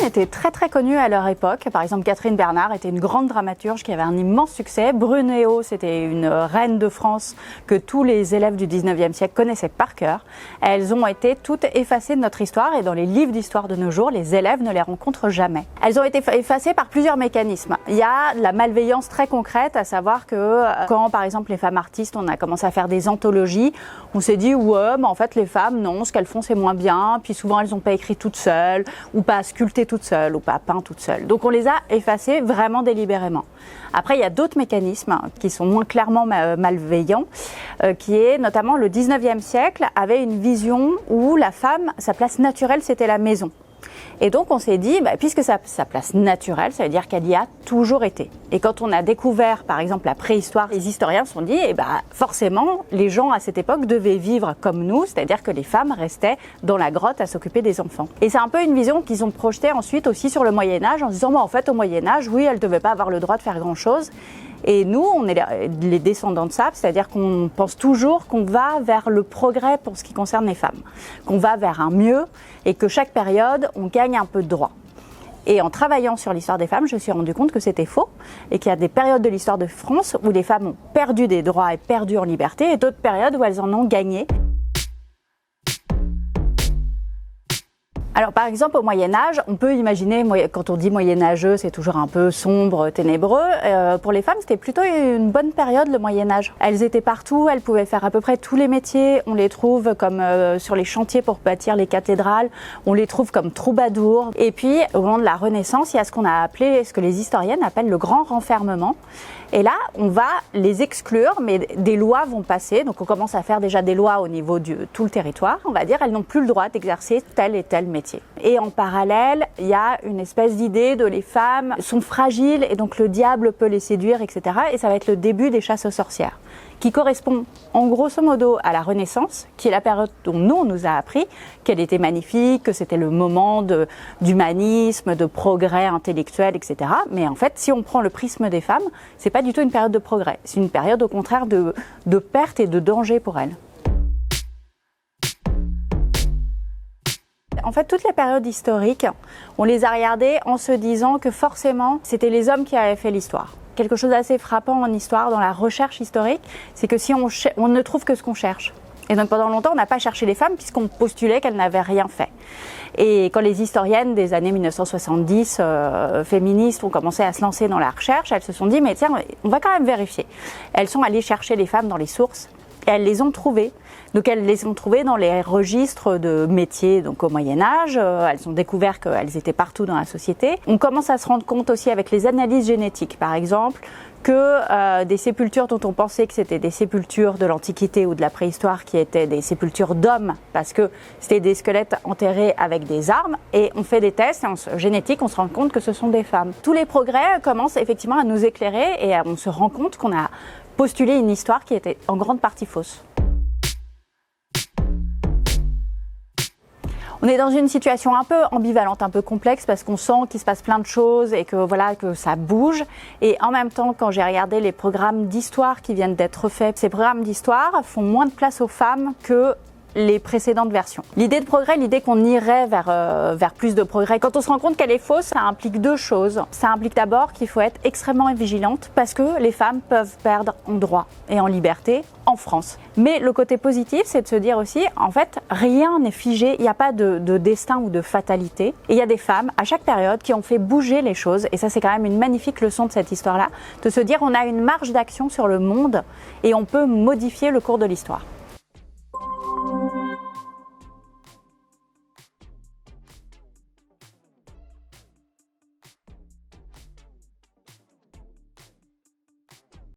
étaient très très connues à leur époque. Par exemple, Catherine Bernard était une grande dramaturge qui avait un immense succès. Brunéo, c'était une reine de France que tous les élèves du 19e siècle connaissaient par cœur. Elles ont été toutes effacées de notre histoire et dans les livres d'histoire de nos jours, les élèves ne les rencontrent jamais. Elles ont été effacées par plusieurs mécanismes. Il y a de la malveillance très concrète, à savoir que quand par exemple les femmes artistes, on a commencé à faire des anthologies, on s'est dit ouais, mais en fait les femmes, non, ce qu'elles font c'est moins bien, puis souvent elles n'ont pas écrit toutes seules, ou pas sculpté toutes seules, ou pas peint toutes seules. Donc on les a effacées vraiment délibérément. Après, il y a d'autres mécanismes qui sont moins clairement malveillants, qui est notamment le 19e siècle avait une vision où la femme, sa place naturelle, c'était la maison. Et donc on s'est dit, puisque sa place naturelle, ça veut dire qu'elle y a toujours été. Et quand on a découvert par exemple la préhistoire, les historiens se sont dit, forcément les gens à cette époque devaient vivre comme nous, c'est-à-dire que les femmes restaient dans la grotte à s'occuper des enfants. Et c'est un peu une vision qu'ils ont projetée ensuite aussi sur le Moyen-Âge en se disant, en fait au Moyen-Âge, oui, elles ne devaient pas avoir le droit de faire grand-chose. Et nous, on est les descendants de ça, c'est-à-dire qu'on pense toujours qu'on va vers le progrès pour ce qui concerne les femmes, qu'on va vers un mieux et que chaque période, on gagne un peu de droits. Et en travaillant sur l'histoire des femmes, je me suis rendu compte que c'était faux et qu'il y a des périodes de l'histoire de France où les femmes ont perdu des droits et perdu en liberté et d'autres périodes où elles en ont gagné. Alors par exemple au Moyen-Âge, on peut imaginer, quand on dit moyenâgeux, c'est toujours un peu sombre, ténébreux. Pour les femmes, c'était plutôt une bonne période le Moyen-Âge. Elles étaient partout, elles pouvaient faire à peu près tous les métiers. On les trouve comme sur les chantiers pour bâtir les cathédrales, on les trouve comme troubadours. Et puis au moment de la Renaissance, il y a ce qu'on a appelé, ce que les historiennes appellent le grand renfermement. Et là, on va les exclure, mais des lois vont passer. Donc on commence à faire déjà des lois au niveau de tout le territoire. On va dire elles n'ont plus le droit d'exercer tel et tel métier. Et en parallèle, il y a une espèce d'idée de les femmes sont fragiles et donc le diable peut les séduire, etc. Et ça va être le début des chasses aux sorcières, qui correspond en grosso modo à la Renaissance, qui est la période dont nous, on nous a appris qu'elle était magnifique, que c'était le moment d'humanisme, de progrès intellectuel, etc. Mais en fait, si on prend le prisme des femmes, c'est pas du tout une période de progrès. C'est une période au contraire de perte et de danger pour elles. En fait, toutes les périodes historiques, on les a regardées en se disant que forcément, c'était les hommes qui avaient fait l'histoire. Quelque chose d'assez frappant en histoire, dans la recherche historique, c'est que si on ne trouve que ce qu'on cherche. Et donc pendant longtemps, on n'a pas cherché les femmes puisqu'on postulait qu'elles n'avaient rien fait. Et quand les historiennes des années 1970 féministes ont commencé à se lancer dans la recherche, elles se sont dit, mais tiens, on va quand même vérifier. Elles sont allées chercher les femmes dans les sources. Et elles les ont trouvées. Donc elles les ont trouvées dans les registres de métiers donc au Moyen-Âge. Elles ont découvert qu'elles étaient partout dans la société. On commence à se rendre compte aussi avec les analyses génétiques, par exemple, que des sépultures dont on pensait que c'était des sépultures de l'Antiquité ou de la préhistoire qui étaient des sépultures d'hommes parce que c'était des squelettes enterrés avec des armes et on fait des tests génétiques, on se rend compte que ce sont des femmes. Tous les progrès commencent effectivement à nous éclairer et on se rend compte qu'on a postulé une histoire qui était en grande partie fausse. On est dans une situation un peu ambivalente, un peu complexe parce qu'on sent qu'il se passe plein de choses et que voilà que ça bouge. Et en même temps, quand j'ai regardé les programmes d'histoire qui viennent d'être faits, ces programmes d'histoire font moins de place aux femmes que les précédentes versions. L'idée de progrès, l'idée qu'on irait vers plus de progrès, quand on se rend compte qu'elle est fausse, ça implique deux choses. Ça implique d'abord qu'il faut être extrêmement vigilante parce que les femmes peuvent perdre en droit et en liberté en France. Mais le côté positif, c'est de se dire aussi, en fait, rien n'est figé, il n'y a pas de destin ou de fatalité. Et il y a des femmes, à chaque période, qui ont fait bouger les choses. Et ça, c'est quand même une magnifique leçon de cette histoire-là, de se dire on a une marge d'action sur le monde et on peut modifier le cours de l'histoire.